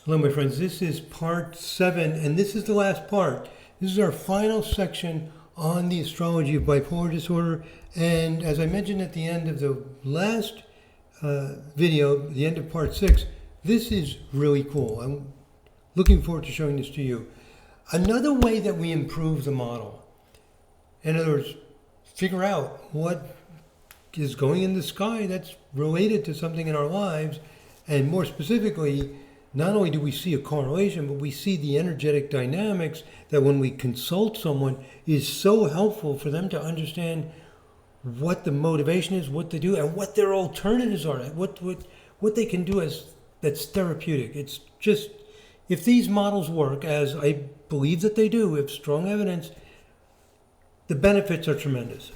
Hello, my friends. This is part 7, and this is the last part. This is our final section on the astrology of bipolar disorder. And as I mentioned at the end of the last video, the end of part 6, this is really cool. I'm looking forward to showing this to you. Another way that we improve the model, in other words, figure out what is going in the sky that's related to something in our lives, and more specifically, not only do we see a correlation, but we see the energetic dynamics that when we consult someone is so helpful for them to understand what the motivation is, what to do, and what their alternatives are, what they can do that's therapeutic. It's just, if these models work, as I believe that they do, with strong evidence, the benefits are tremendous.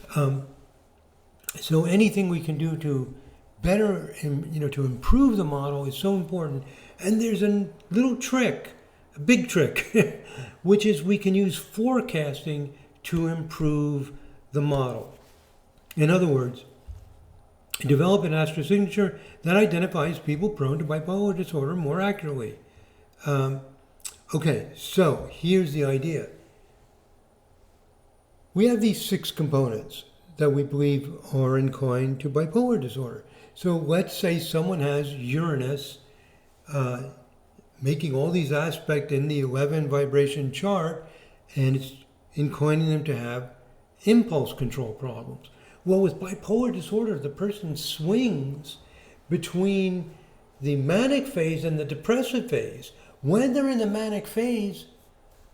So anything we can do to better, to improve the model is so important. And there's a little trick, a big trick, which is we can use forecasting to improve the model. In other words, develop an AstroSignature that identifies people prone to bipolar disorder more accurately. Okay, so here's the idea. We have these 6 components that we believe are inclined to bipolar disorder. So let's say someone has Uranus making all these aspects in the 11 vibration chart, and it's inclining them to have impulse control problems. Well, with bipolar disorder, the person swings between the manic phase and the depressive phase. When they're in the manic phase,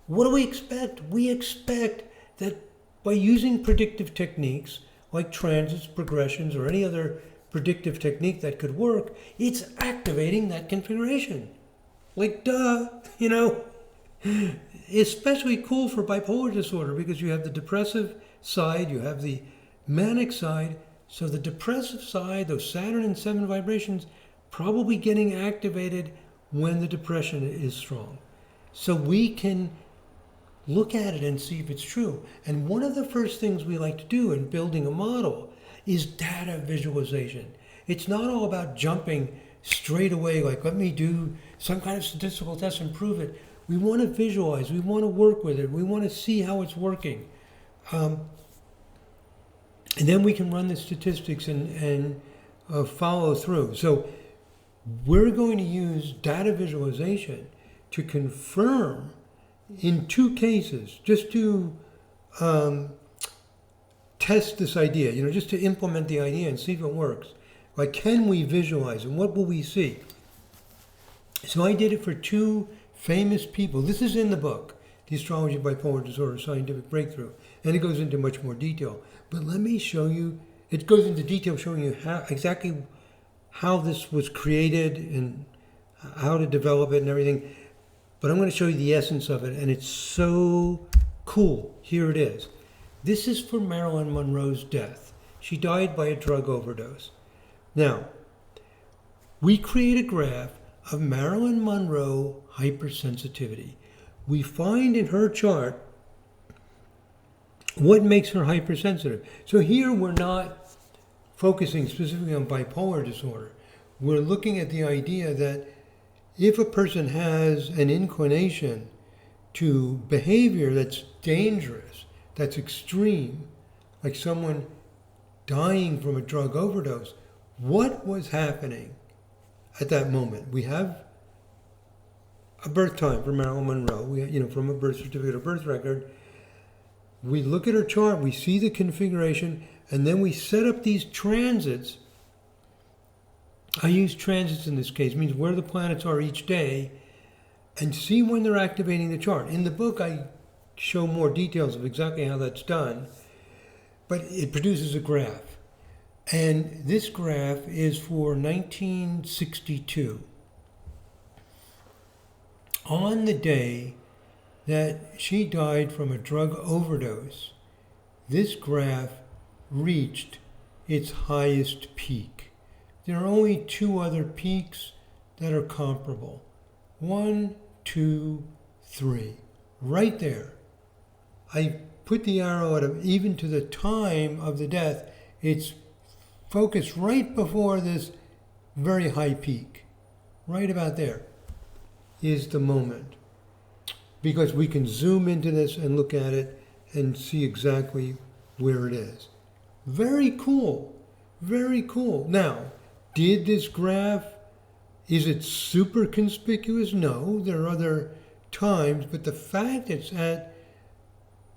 what do we expect? We expect that by using predictive techniques like transits, progressions, or any other predictive technique that could work, it's activating that configuration. Like, duh, especially cool for bipolar disorder because you have the depressive side, you have the manic side. So the depressive side, those Saturn and 7 vibrations, probably getting activated when the depression is strong. So we can look at it and see if it's true. And one of the first things we like to do in building a model is data visualization. It's not all about jumping straight away, like let me do some kind of statistical test and prove it. We want to visualize, we want to work with it, we want to see how it's working. And then we can run the statistics and follow through. So we're going to use data visualization to confirm in 2 cases, just to test this idea, just to implement the idea and see if it works. Like, can we visualize and what will we see? So I did it for 2 famous people. This is in the book, The Astrology of Bipolar Disorder, Scientific Breakthrough, and it goes into much more detail. But let me show you, it goes into detail showing you exactly how this was created and how to develop it and everything. But I'm going to show you the essence of it, and it's so cool. Here it is. This is for Marilyn Monroe's death. She died by a drug overdose. Now, we create a graph of Marilyn Monroe hypersensitivity. We find in her chart what makes her hypersensitive. So here we're not focusing specifically on bipolar disorder. We're looking at the idea that if a person has an inclination to behavior that's dangerous, that's extreme, like someone dying from a drug overdose, what was happening at that moment? We have a birth time for Marilyn Monroe, from a birth certificate or birth record. We look at her chart, we see the configuration, and then we set up these transits. I use transits in this case, means where the planets are each day, and see when they're activating the chart. In the book, I show more details of exactly how that's done, but it produces a graph. And this graph is for 1962. On the day that she died from a drug overdose, this graph reached its highest peak. There are only 2 other peaks that are comparable. 1, 2, 3. Right there. I put the arrow at even to the time of the death. It's focused right before this very high peak. Right about there. is the moment. Because we can zoom into this and look at it and see exactly where it is. Very cool. Very cool. Now, did this graph, is it super conspicuous? No, there are other times, but the fact it's at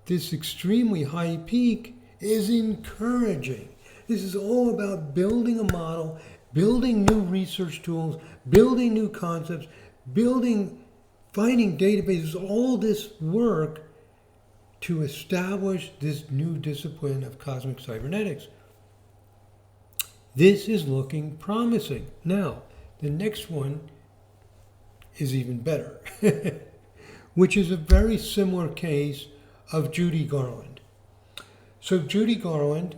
this extremely high peak is encouraging. This is all about building a model, building new research tools, building new concepts, finding databases, all this work to establish this new discipline of cosmic cybernetics. This is looking promising. Now, the next one is even better, which is a very similar case of Judy Garland. So Judy Garland,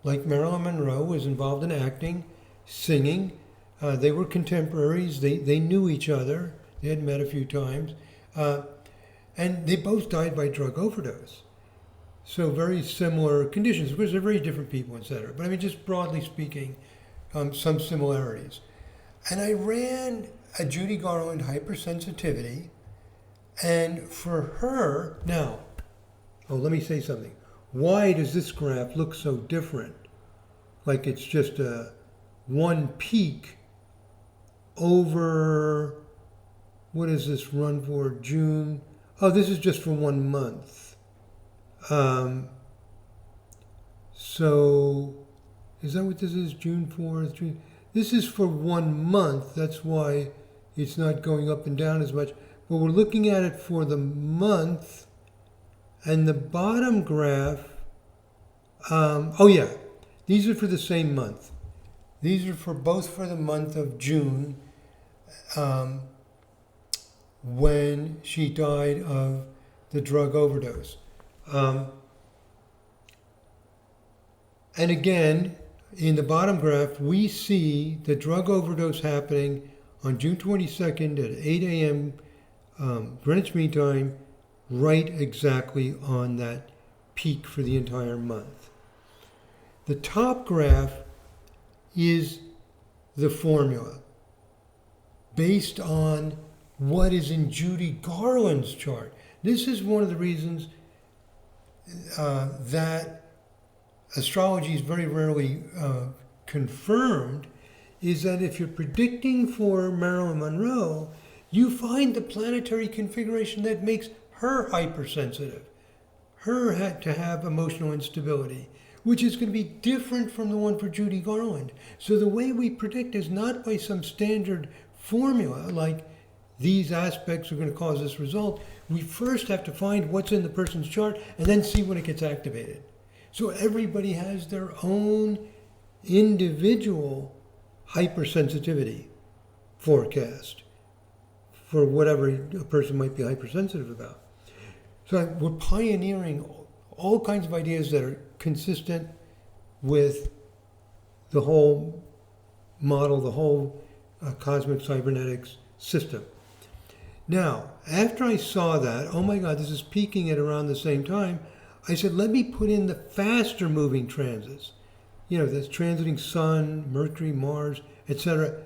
like Marilyn Monroe, was involved in acting, singing. They were contemporaries. They knew each other. They had met a few times. And they both died by drug overdose. So very similar conditions. Of course, they're very different people, etc. But I mean, just broadly speaking, some similarities. And I ran a Judy Garland hypersensitivity. And for her, now, let me say something. Why does this graph look so different? Like it's just a one peak over, what does this run for? June. Oh, this is just for 1 month. So, is that what this is? June 4th? June. This is for 1 month. That's why it's not going up and down as much. But we're looking at it for the month. And the bottom graph, these are for the same month. These are for both for the month of June, when she died of the drug overdose. And again, in the bottom graph, we see the drug overdose happening on June 22nd at 8 a.m. Greenwich Mean Time, right exactly on that peak for the entire month. The top graph is the formula based on what is in Judy Garland's chart. This is one of the reasons that astrology is very rarely confirmed, is that if you're predicting for Marilyn Monroe, you find the planetary configuration that makes her hypersensitive, her to have emotional instability, which is going to be different from the one for Judy Garland. So the way we predict is not by some standard formula, like these aspects are going to cause this result. We first have to find what's in the person's chart and then see when it gets activated. So everybody has their own individual hypersensitivity forecast for whatever a person might be hypersensitive about. So we're pioneering all kinds of ideas that are consistent with the whole model, the whole cosmic cybernetics system. Now, after I saw that, oh my God, this is peaking at around the same time, I said, let me put in the faster moving transits. You know, that's transiting Sun, Mercury, Mars, etc.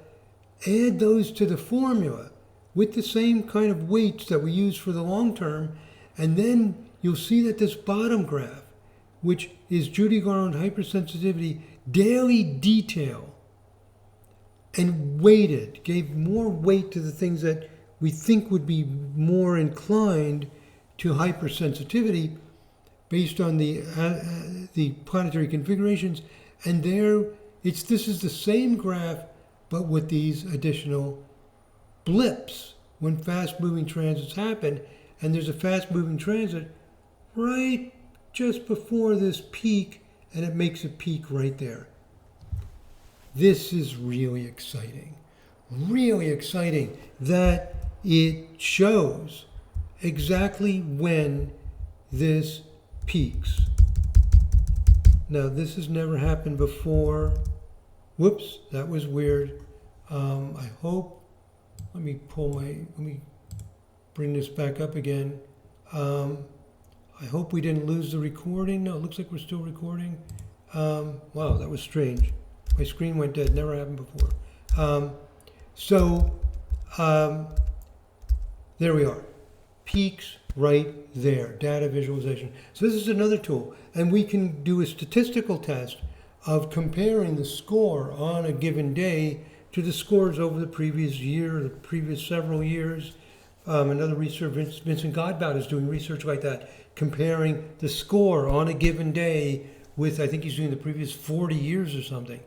Add those to the formula with the same kind of weights that we use for the long term, and then you'll see that this bottom graph, which is Judy Garland hypersensitivity, daily detail, and weighted, gave more weight to the things that we think would be more inclined to hypersensitivity based on the planetary configurations. And this is the same graph, but with these additional blips when fast-moving transits happen. And there's a fast-moving transit right just before this peak, and it makes a peak right there. This is really exciting that it shows exactly when this peaks. Now, this has never happened before. Whoops, that was weird. I hope, let me bring this back up again. I hope we didn't lose the recording. No, it looks like we're still recording. Wow, that was strange. My screen went dead, never happened before. There we are. Peaks right there, data visualization. So this is another tool. And we can do a statistical test of comparing the score on a given day to the scores over the previous year, the previous several years. Another researcher, Vincent Godbout, is doing research like that, comparing the score on a given day with, I think he's doing the previous 40 years or something,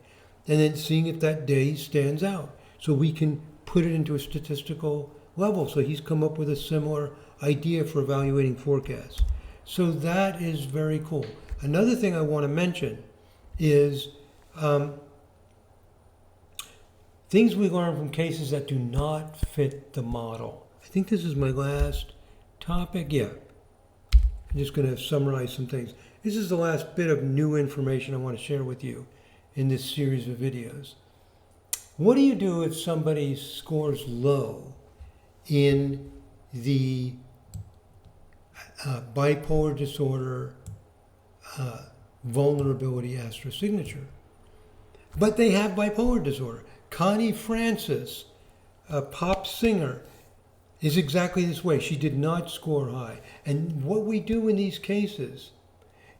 and then seeing if that day stands out. So we can put it into a statistical level. So he's come up with a similar idea for evaluating forecasts. So that is very cool. Another thing I want to mention is things we learn from cases that do not fit the model. I think this is my last topic. Yeah. I'm just going to summarize some things. This is the last bit of new information I want to share with you in this series of videos. What do you do if somebody scores low in the bipolar disorder vulnerability AstroSignature? But they have bipolar disorder. Connie Francis, a pop singer, is exactly this way. She did not score high. And what we do in these cases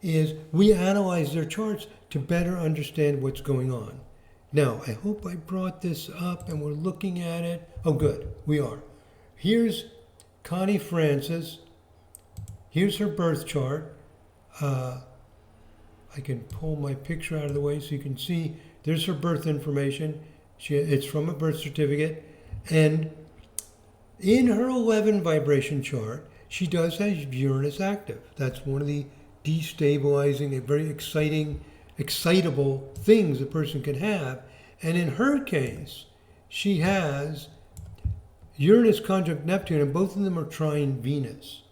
is we analyze their charts to better understand what's going on. Now, I hope I brought this up and we're looking at it. Oh, good, we are. Here's Connie Francis. Here's her birth chart. I can pull my picture out of the way so you can see. There's her birth information. It's from a birth certificate. And in her 11 vibration chart, she does have Uranus active. That's one of the destabilizing and very excitable things a person can have. And in her case, she has Uranus conjunct Neptune, and both of them are trine Venus.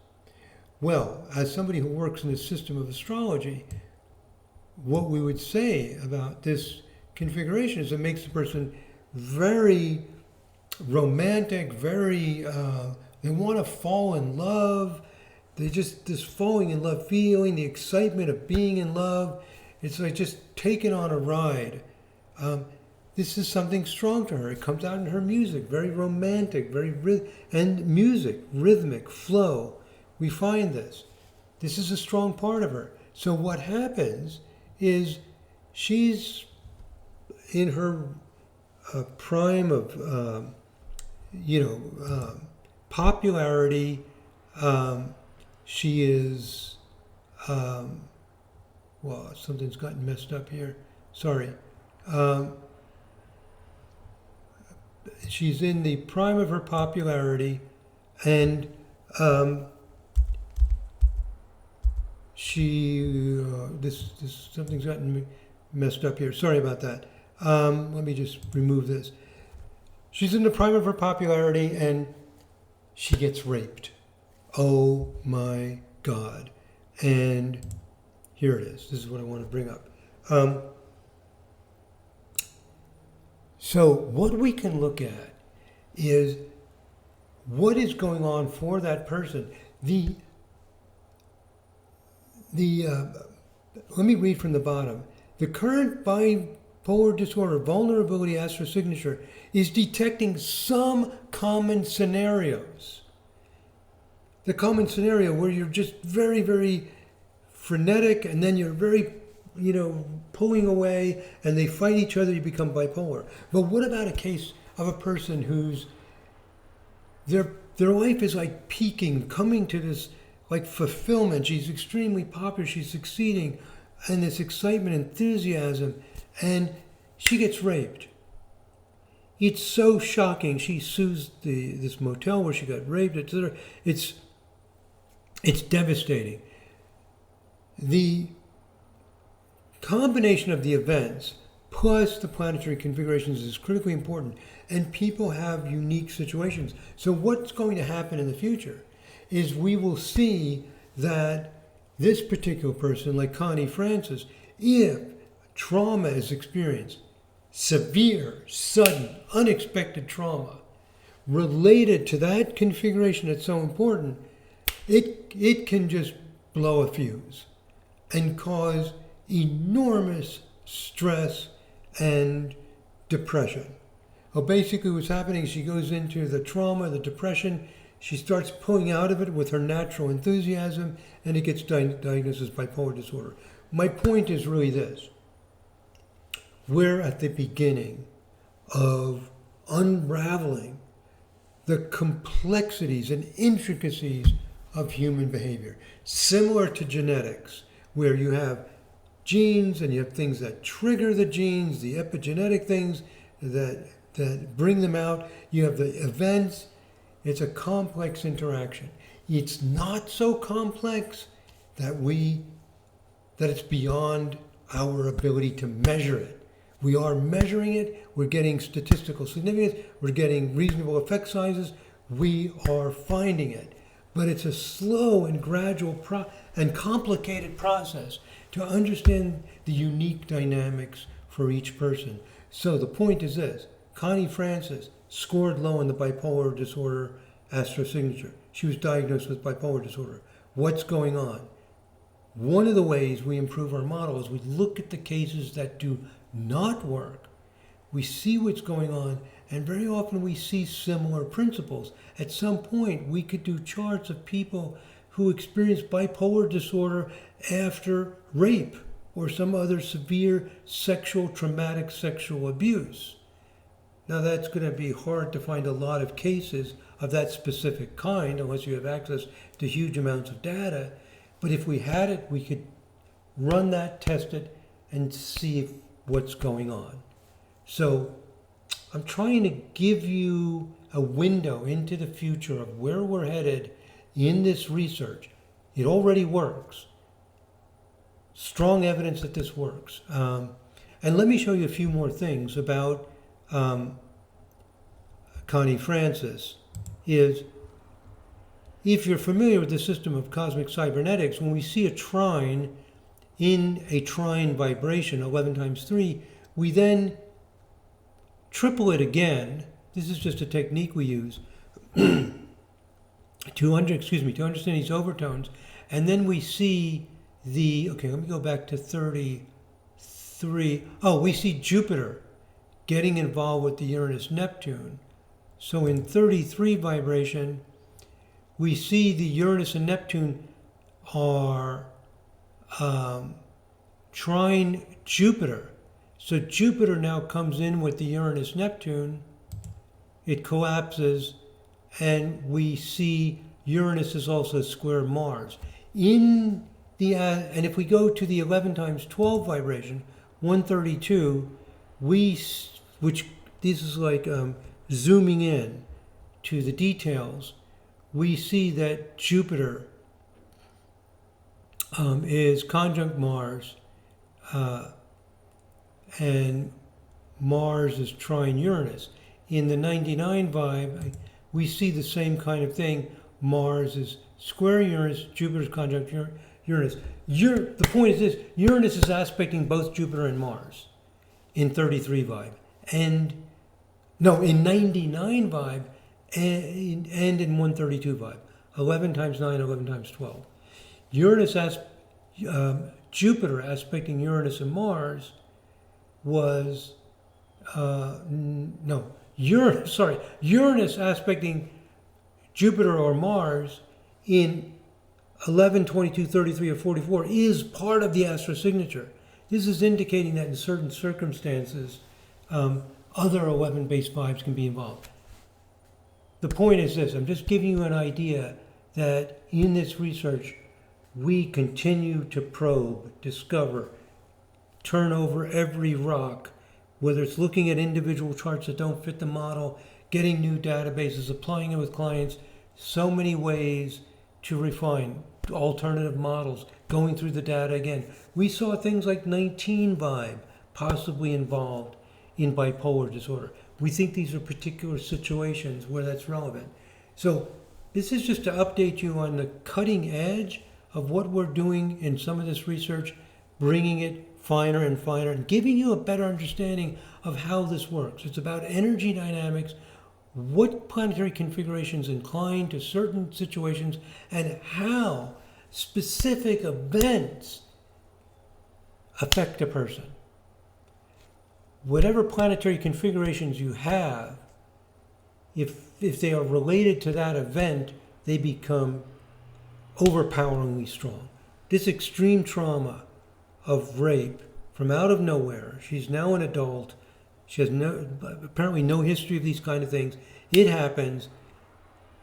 Well, as somebody who works in the system of astrology, what we would say about this configuration is it makes the person very romantic, very, they want to fall in love. They just, this falling in love feeling, the excitement of being in love. It's like just taking on a ride. This is something strong to her. It comes out in her music, very romantic, and music, rhythmic, flow. We find this. This is a strong part of her. So what happens is she's in her prime of, popularity. She is, well, something's gotten messed up here. Sorry. She's in the prime of her popularity, and something's gotten messed up here. Sorry about that. Let me just remove this. She's in the prime of her popularity, and she gets raped. Oh my God. And here it is. This is what I want to bring up. So what we can look at is what is going on for that person. Let me read from the bottom. The current bipolar disorder vulnerability AstroSignature is detecting some common scenarios. The common scenario where you're just very, very frenetic, and then you're very, pulling away, and they fight each other, you become bipolar. But what about a case of a person who's, their life is like peaking, coming to this like fulfillment. She's extremely popular, she's succeeding, and this excitement, enthusiasm, and she gets raped. It's so shocking. She sues this motel where she got raped, etc. It's devastating. The combination of the events plus the planetary configurations is critically important, and people have unique situations. So what's going to happen in the future is we will see that this particular person, like Connie Francis, if trauma is experienced, severe, sudden, unexpected trauma related to that configuration that's so important, it can just blow a fuse and cause enormous stress and depression. Well, basically what's happening is she goes into the trauma, the depression, She starts pulling out of it with her natural enthusiasm, and it gets diagnosed as bipolar disorder. My point is really this. We're at the beginning of unraveling the complexities and intricacies of human behavior. Similar to genetics, where you have genes and you have things that trigger the genes, the epigenetic things that bring them out. You have the events. It's a complex interaction. It's not so complex that it's beyond our ability to measure it. We are measuring it. We're getting statistical significance. We're getting reasonable effect sizes. We are finding it. But it's a slow and gradual and complicated process to understand the unique dynamics for each person. So the point is this. Connie Francis scored low in the bipolar disorder AstroSignature. She was diagnosed with bipolar disorder. What's going on? One of the ways we improve our model is we look at the cases that do not work. We see what's going on, and very often we see similar principles. At some point, we could do charts of people who experience bipolar disorder after rape or some other severe traumatic sexual abuse. Now, that's going to be hard to find a lot of cases of that specific kind unless you have access to huge amounts of data. But if we had it, we could run that, test it, and see what's going on. So I'm trying to give you a window into the future of where we're headed in this research. It already works. Strong evidence that this works. And let me show you a few more things about Connie Francis. Is if you're familiar with the system of cosmic cybernetics, when we see a trine in a trine vibration, 11 times 3, we then triple it again. This is just a technique we use to understand these overtones. And then we see let me go back to 33. Oh, we see Jupiter getting involved with the Uranus-Neptune. So in 33 vibration, we see the Uranus and Neptune are trine Jupiter. So Jupiter now comes in with the Uranus-Neptune. It collapses, and we see Uranus is also square Mars. And if we go to the 11 times 12 vibration, 132, which this is like zooming in to the details, we see that Jupiter is conjunct Mars, and Mars is trine Uranus. In the 99 vibe, we see the same kind of thing. Mars is square Uranus, Jupiter is conjunct Uranus. The point is this: Uranus is aspecting both Jupiter and Mars in 33 vibe, in 99 vibe, and in 132 vibe. 11 times 9, 11 times 12. Jupiter aspecting Uranus and Mars was Uranus aspecting Jupiter or Mars in 11, 22, 33, or 44 is part of the AstroSignature. This is indicating that in certain circumstances, other 11 base vibes can be involved. The point is this: I'm just giving you an idea that in this research, we continue to probe, discover, turn over every rock, whether it's looking at individual charts that don't fit the model, getting new databases, applying it with clients, so many ways to refine alternative models, going through the data again. We saw things like 19 vibe possibly involved in bipolar disorder. We think these are particular situations where that's relevant. So this is just to update you on the cutting edge of what we're doing in some of this research, bringing it finer and finer, and giving you a better understanding of how this works. It's about energy dynamics, what planetary configurations incline to certain situations, and how specific events affect a person. Whatever planetary configurations you have, if they are related to that event, they become overpoweringly strong. This extreme trauma of rape from out of nowhere, she's now an adult, she has apparently no history of these kind of things. It happens.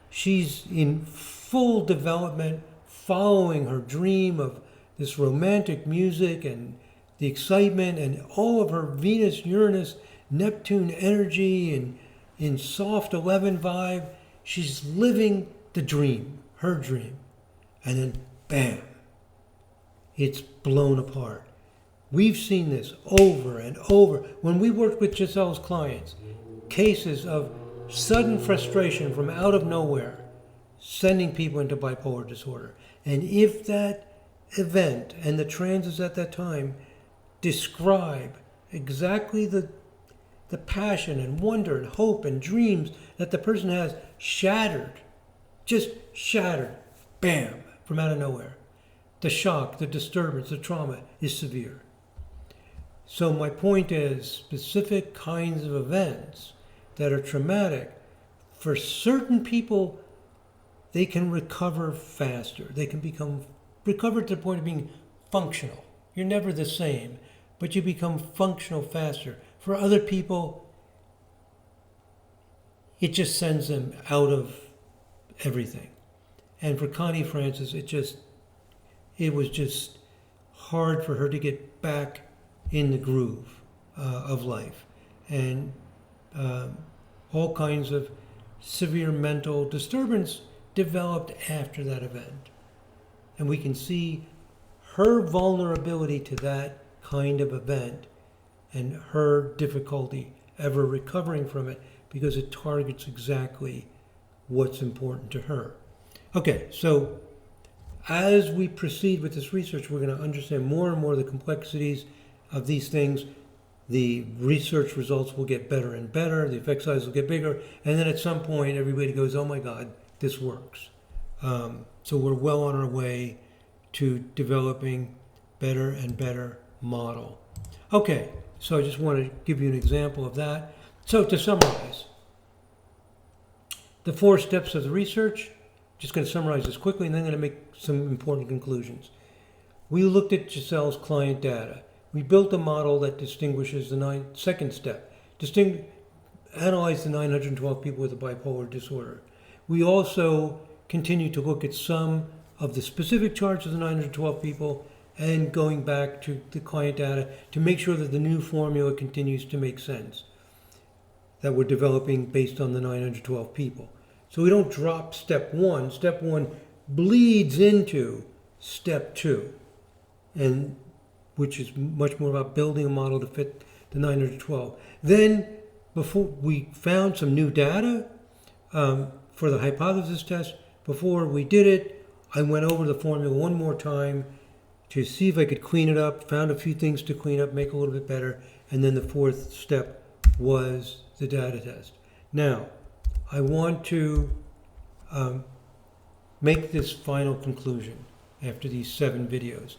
She's in full development, following her dream of this romantic music and the excitement and all of her Venus, Uranus, Neptune energy and in soft 11 vibe. She's living the dream, her dream. And then, bam, it's blown apart. We've seen this over and over. When we worked with Giselle's clients, cases of sudden frustration from out of nowhere, sending people into bipolar disorder. And if that event and the transits at that time describe exactly the passion and wonder and hope and dreams that the person has shattered, just shattered, bam, from out of nowhere, the shock, the disturbance, the trauma is severe. So my point is, specific kinds of events that are traumatic, for certain people, they can recover faster. They can become recovered to the point of being functional. You're never the same, but you become functional faster. For other people, it just sends them out of everything. And for Connie Francis, it was just hard for her to get back in the groove of life. And all kinds of severe mental disturbance developed after that event. And we can see her vulnerability to that kind of event and her difficulty ever recovering from it, because it targets exactly what's important to her. Okay, so as we proceed with this research, we're going to understand more and more the complexities of these things. The research results will get better and better, the effect size will get bigger, and then at some point everybody goes, oh my God, this works. So we're well on our way to developing better and better model. Okay, so I just want to give you an example of that. So to summarize, the 4 steps of the research, just going to summarize this quickly and then going to make some important conclusions. We looked at Giselle's client data. We built a model that distinguishes the second step, analyze the 912 people with a bipolar disorder. We also continue to look at some of the specific charts of the 912 people and going back to the client data to make sure that the new formula continues to make sense that we're developing based on the 912 people. So we don't drop step 1. Step 1 bleeds into step 2, and which is much more about building a model to fit the 912. Then, before we found some new data for the hypothesis test, before we did it, I went over the formula one more time to see if I could clean it up, found a few things to clean up, make a little bit better, and then the 4th step was the data test. Now, I want to make this final conclusion after these 7 videos.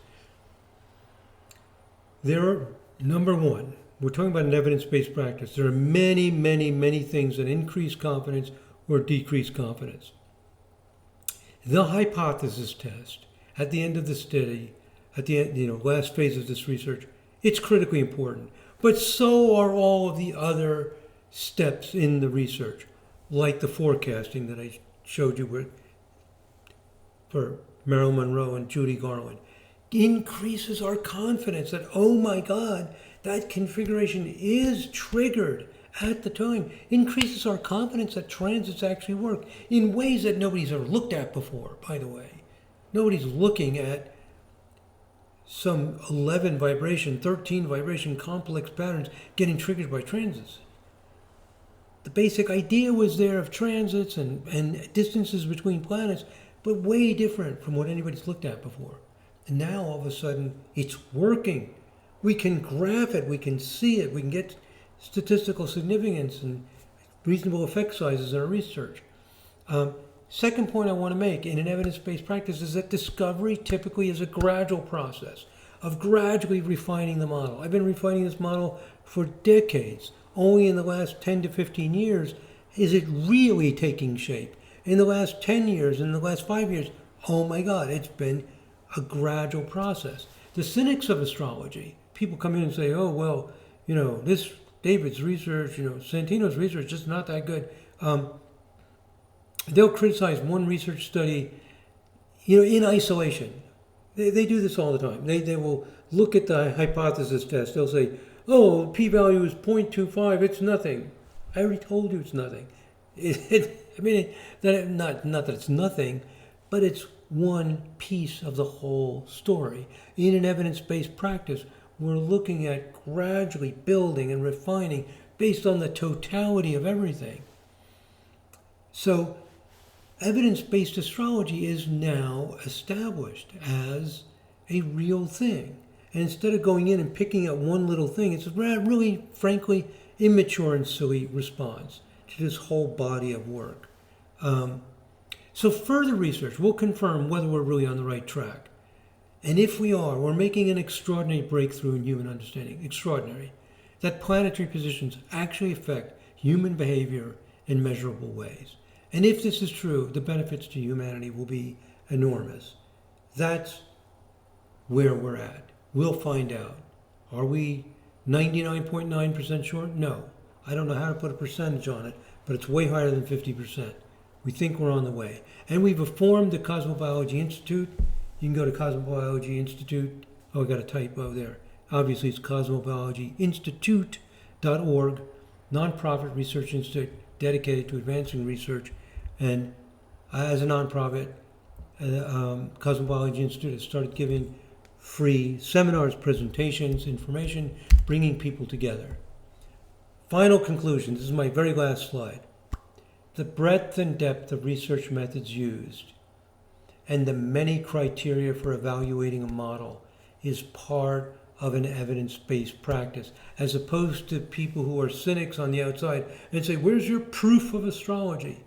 There are, number 1, we're talking about an evidence-based practice. There are many, many, many things that increase confidence or decrease confidence. The hypothesis test at the end of the study, at the end, last phase of this research, it's critically important. But so are all of the other steps in the research, like the forecasting that I showed you for Marilyn Monroe and Judy Garland. Increases our confidence that, oh my God, that configuration is triggered at the time. Increases our confidence that transits actually work in ways that nobody's ever looked at before, by the way. Nobody's looking at some 11 vibration, 13 vibration complex patterns getting triggered by transits. The basic idea was there of transits and distances between planets, but way different from what anybody's looked at before. And now all of a sudden it's working. We can graph it, we can see it, we can get statistical significance and reasonable effect sizes in our research. Second point I want to make in an evidence-based practice is that discovery typically is a gradual process of gradually refining the model. I've been refining this model for decades. Only in the last 10 to 15 years is it really taking shape? In the last 10 years, in the last 5 years, oh my God, it's been a gradual process. The cynics of astrology, people come in and say, oh, well, this David's research, Santino's research is not that good. They'll criticize one research study, in isolation. They do this all the time. They will look at the hypothesis test. They'll say, oh, p-value is 0.25, it's nothing. I already told you it's nothing. Not that it's nothing, but it's one piece of the whole story. In an evidence-based practice, we're looking at gradually building and refining based on the totality of everything. So, evidence-based astrology is now established as a real thing. And instead of going in and picking at one little thing, it's a really, frankly, immature and silly response to this whole body of work. So further research will confirm whether we're really on the right track. And if we are, we're making an extraordinary breakthrough in human understanding. Extraordinary. That planetary positions actually affect human behavior in measurable ways. And if this is true, the benefits to humanity will be enormous. That's where we're at. We'll find out. Are we 99.9% sure? No. I don't know how to put a percentage on it, but it's way higher than 50%. We think we're on the way. And we've formed the Cosmobiology Institute. You can go to Cosmobiology Institute. Oh, I got a typo there. Obviously, it's cosmobiologyinstitute.org, nonprofit research institute dedicated to advancing research. And as a nonprofit, Cosmobiology Institute has started giving free seminars, presentations, information, bringing people together. Final conclusion. This is my very last slide. The breadth and depth of research methods used and the many criteria for evaluating a model is part of an evidence-based practice, as opposed to people who are cynics on the outside and say, where's your proof of astrology?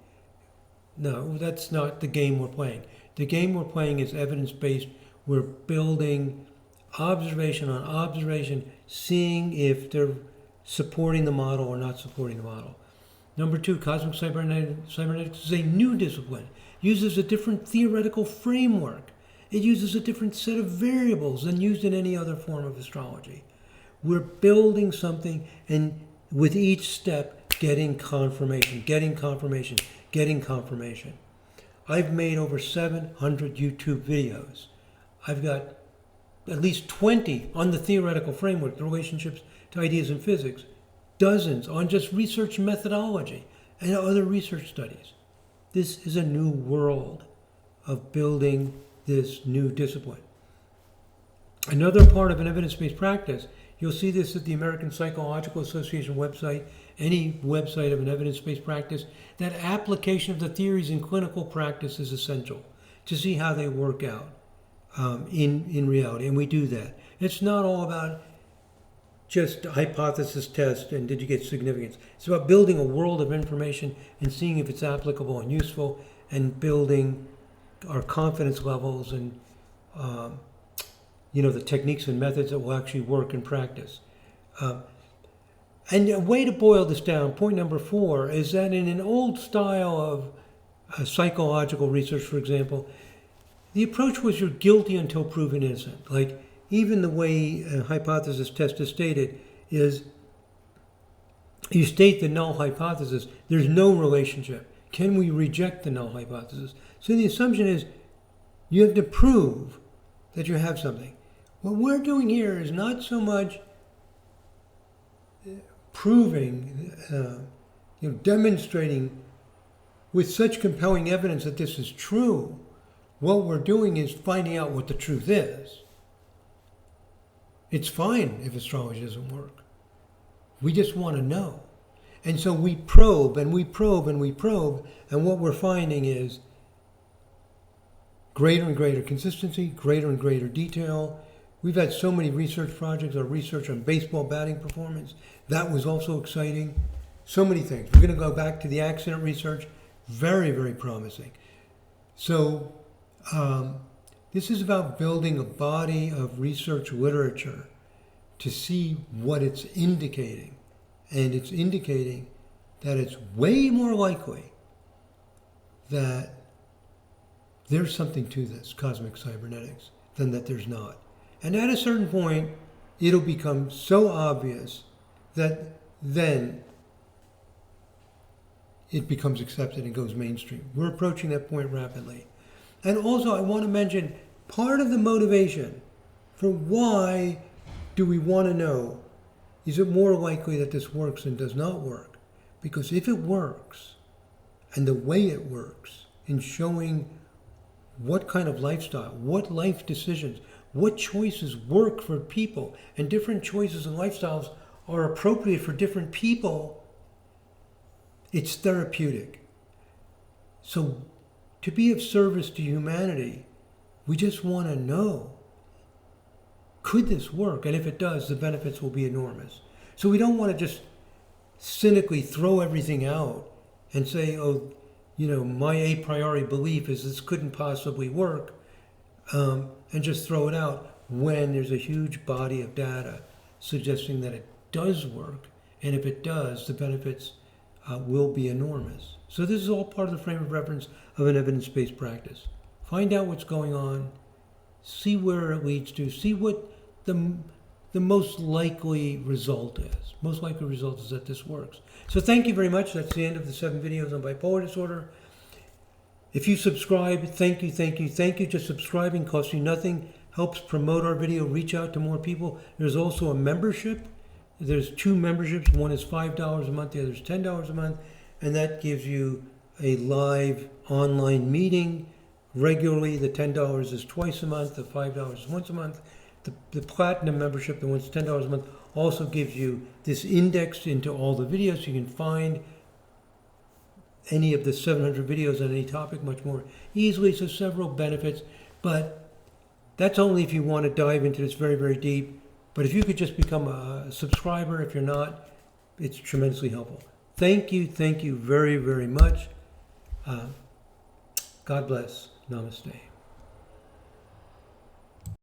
No, that's not the game we're playing. The game we're playing is evidence-based. We're building observation on observation, seeing if they're supporting the model or not supporting the model. Number 2, cosmic cybernetics is a new discipline. Uses a different theoretical framework. It uses a different set of variables than used in any other form of astrology. We're building something, and with each step, getting confirmation. I've made over 700 YouTube videos. I've got at least 20 on the theoretical framework, the relationships to ideas in physics, dozens on just research methodology and other research studies. This is a new world of building this new discipline. Another part of an evidence-based practice, you'll see this at the American Psychological Association website, any website of an evidence-based practice, that application of the theories in clinical practice is essential to see how they work out in reality, and we do that. It's not all about just a hypothesis test and did you get significance. It's about building a world of information and seeing if it's applicable and useful, and building our confidence levels and the techniques and methods that will actually work in practice. And a way to boil this down, point number 4, is that in an old style of psychological research, for example, the approach was you're guilty until proven innocent. Like, even the way a hypothesis test is stated is you state the null hypothesis. There's no relationship. Can we reject the null hypothesis? So the assumption is you have to prove that you have something. What we're doing here is not so much proving, demonstrating with such compelling evidence that this is true. What we're doing is finding out what the truth is. It's fine if astrology doesn't work. We just want to know. And so we probe and we probe and we probe, and what we're finding is greater and greater consistency, greater and greater detail. We've had so many research projects, our research on baseball batting performance. That was also exciting. So many things. We're going to go back to the accident research. Very, very promising. So this is about building a body of research literature to see what it's indicating. And it's indicating that it's way more likely that there's something to this cosmic cybernetics than that there's not. And at a certain point, it'll become so obvious that then it becomes accepted and goes mainstream. We're approaching that point rapidly. And also, I want to mention part of the motivation for why do we want to know, is it more likely that this works and does not work? Because if it works, and the way it works in showing what kind of lifestyle, what life decisions, what choices work for people, and different choices and lifestyles are appropriate for different people, it's therapeutic. So to be of service to humanity, we just want to know, could this work? And if it does, the benefits will be enormous. So we don't want to just cynically throw everything out and say, oh, my a priori belief is this couldn't possibly work, and just throw it out when there's a huge body of data suggesting that it does work. And if it does, the benefits will be enormous. So this is all part of the frame of reference of an evidence-based practice. Find out what's going on, see where it leads to, see what the most likely result is. Most likely result is that this works. So thank you very much. That's the end of the 7 videos on bipolar disorder. If you subscribe, thank you, thank you, thank you. Just subscribing costs you nothing, helps promote our video, reach out to more people. There's also a membership. There's 2 memberships. One is $5 a month, the other is $10 a month. And that gives you a live online meeting regularly. The $10 is twice a month, the $5 is once a month. The platinum membership, the one's $10 a month, also gives you this index into all the videos. So you can find any of the 700 videos on any topic much more easily. So several benefits, but that's only if you want to dive into this very, very deep. But if you could just become a subscriber, if you're not, it's tremendously helpful. Thank you very, very much. God bless. Namaste.